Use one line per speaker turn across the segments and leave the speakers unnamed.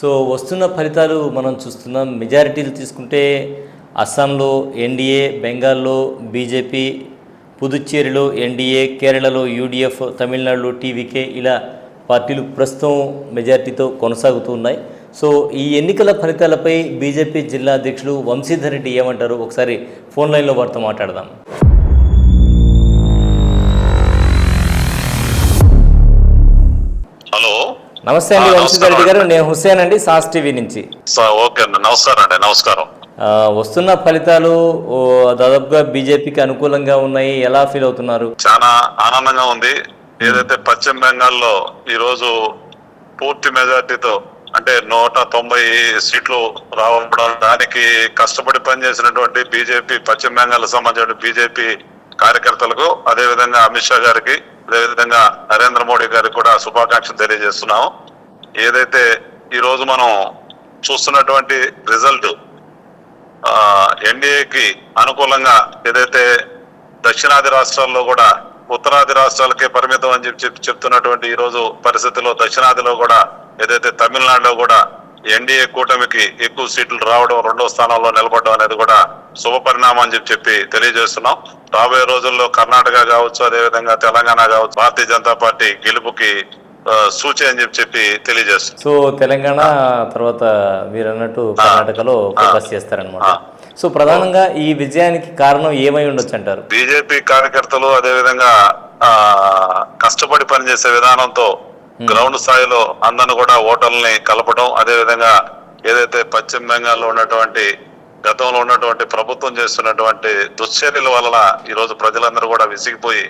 So వస్తున్న ఫలితాలు మనం చూస్తున్నాం. మెజారిటీలు తీసుకుంటే అస్సాంలో ఎన్డీఏ, బెంగాల్లో బీజేపీ, పుదుచ్చేరిలో ఎన్డీఏ, కేరళలో యూడీఎఫ్, తమిళనాడులో టీవీకే ఇలా పార్టీలు ప్రస్తుతం మెజారిటీతో కొనసాగుతూ ఉన్నాయి. సో ఈ ఎన్నికల ఫలితాలపై బీజేపీ జిల్లా అధ్యక్షులు వంశీధర్ రెడ్డి ఏమంటారు? ఒకసారి ఫోన్ లైన్లో వారితో మాట్లాడదాం.
హలో,
నమస్తే అండి వంశీధర్ రెడ్డి గారు. నేను హుస్సేన్ అండి, సాస్ టీవీ నుంచి.
ఓకే అండి, నమస్కారం అండి. నమస్కారం.
వస్తున్న ఫలితాలు దాదాపుగా బీజేపీకి అనుకూలంగా ఉన్నాయి. ఎలా ఫీల్ అవుతున్నారు?
చాలా ఆనందంగా ఉంది. ఏదైతే పశ్చిమ బెంగాల్లో ఈ రోజు పూర్తి మెజార్టీతో అంటే 190 సీట్లు రావడం, దానికి కష్టపడి పనిచేసినటువంటి బీజేపీ పశ్చిమ బెంగాల్ సంబంధించిన బీజేపీ కార్యకర్తలకు, అదేవిధంగా అమిత్ షా గారికి, అదేవిధంగా నరేంద్ర మోడీ గారికి కూడా శుభాకాంక్షలు తెలియజేస్తున్నాము. ఏదైతే ఈ రోజు మనం చూస్తున్నటువంటి రిజల్ట్ ఎన్డీఏకి అనుకూలంగా, ఏదైతే దక్షిణాది రాష్ట్రాల్లో కూడా ఉత్తరాది రాష్ట్రాలకే పరిమితం అని చెప్తున్నటువంటి ఈ రోజు పరిస్థితుల్లో దక్షిణాదిలో కూడా, ఏదైతే తమిళనాడులో కూడా ఎన్డీఏ కూటమికి ఎక్కువ సీట్లు రావడం, 2వ స్థానంలో నిలబడడం అనేది కూడా శుభ పరిణామం అని చెప్పి తెలియజేస్తున్నాం. రాబోయే రోజుల్లో కర్ణాటక కావచ్చు, అదేవిధంగా తెలంగాణ కావచ్చు, భారతీయ జనతా పార్టీ గెలుపుకి సూచి అని చెప్పి తెలియజేస్తుంది.
సో తెలంగాణ తర్వాత మీరు అన్నట్టు కర్ణాటకలో ఫోకస్ చేస్తారనమాట. సో ప్రధానంగా ఈ విజయానికి కారణం ఏమై ఉండొచ్చు అంటారు?
బీజేపీ కార్యకర్తలు అదేవిధంగా కష్టపడి పనిచేసే విధానంతో గ్రౌండ్ స్థాయిలో అందరిని కూడా ఓటర్లని కలపడం, అదేవిధంగా ఏదైతే పశ్చిమ బెంగాల్లో ఉన్నటువంటి గతంలో ఉన్నటువంటి ప్రభుత్వం చేస్తున్నటువంటి దుశ్చర్యల వలన ఈరోజు ప్రజలందరూ కూడా విసిగిపోయి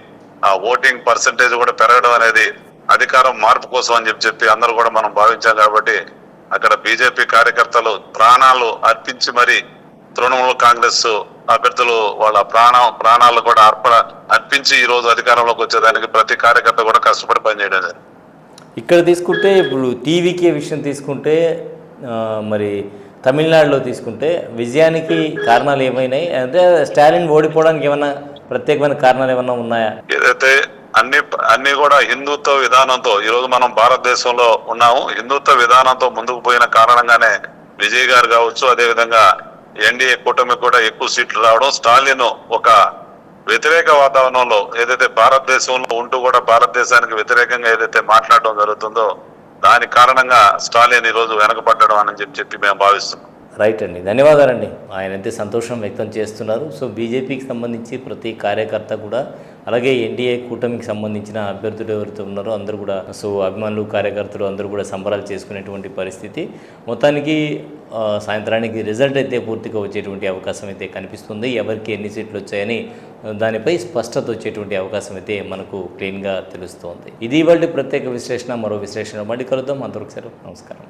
ఆ ఓటింగ్ పర్సంటేజ్ కూడా పెరగడం అనేది అధికారం మార్పు కోసం అని చెప్పి అందరూ కూడా మనం భావించాం. కాబట్టి అక్కడ బీజేపీ కార్యకర్తలు ప్రాణాలు అర్పించి మరి తృణమూల కాంగ్రెస్ అభ్యర్థులు వాళ్ళ ప్రాణాలు కూడా అర్పించి ఈ రోజు అధికారంలోకి వచ్చేదానికి ప్రతి కార్యకర్త కూడా కష్టపడి పనిచేయడం జరిగింది.
ఇక్కడ తీసుకుంటే ఇప్పుడు టీవీకే విషయం తీసుకుంటే, మరి తమిళనాడులో తీసుకుంటే విజయానికి కారణాలు ఏమైనాయి అంటే స్టాలిన్ ఓడిపోవడానికి ఏమన్నా ప్రత్యేకమైన కారణాలు ఏమన్నా ఉన్నాయా?
ఏదైతే అన్ని కూడా హిందుత్వ విధానంతో ఈరోజు మనం భారతదేశంలో ఉన్నాము. హిందుత్వ విధానంతో ముందుకు పోయిన కారణంగానే విజయ్ గారు కావచ్చు, అదేవిధంగా ఎన్డీఏ కూటమి కూడా ఎక్కువ సీట్లు రావడం, స్టాలిన్ ఒక వ్యతిరేక వాతావరణంలో ఏదైతే భారతదేశంలో ఉంటూ కూడా భారతదేశానికి వ్యతిరేకంగా ఏదైతే మాట్లాడడం జరుగుతుందో దాని కారణంగా స్టాలిన్ ఈరోజు వెనకబడ్డడం అని చెప్పి మేము భావిస్తున్నాం.
రైట్ అండి, ధన్యవాదాలండి. ఆయన అయితే సంతోషం వ్యక్తం చేస్తున్నారు. సో బీజేపీకి సంబంధించి ప్రతి కార్యకర్త కూడా, అలాగే ఎన్డీఏ కూటమికి సంబంధించిన అభ్యర్థులు ఎవరైతే ఉన్నారో అందరూ కూడా, సో అభిమానులు కార్యకర్తలు అందరూ కూడా సంబరాలు చేసుకునేటువంటి పరిస్థితి. మొత్తానికి సాయంత్రానికి రిజల్ట్ అయితే పూర్తిగా వచ్చేటువంటి అవకాశం అయితే కనిపిస్తుంది. ఎవరికి ఎన్ని సీట్లు వచ్చాయని దానిపై స్పష్టత వచ్చేటువంటి అవకాశం అయితే మనకు క్లీన్గా తెలుస్తోంది. ఇది ఇవాళ ప్రత్యేక విశ్లేషణ. మరో విశ్లేషణ మళ్ళీ కలుద్దాం. అంతవరకు సెలవు, నమస్కారం.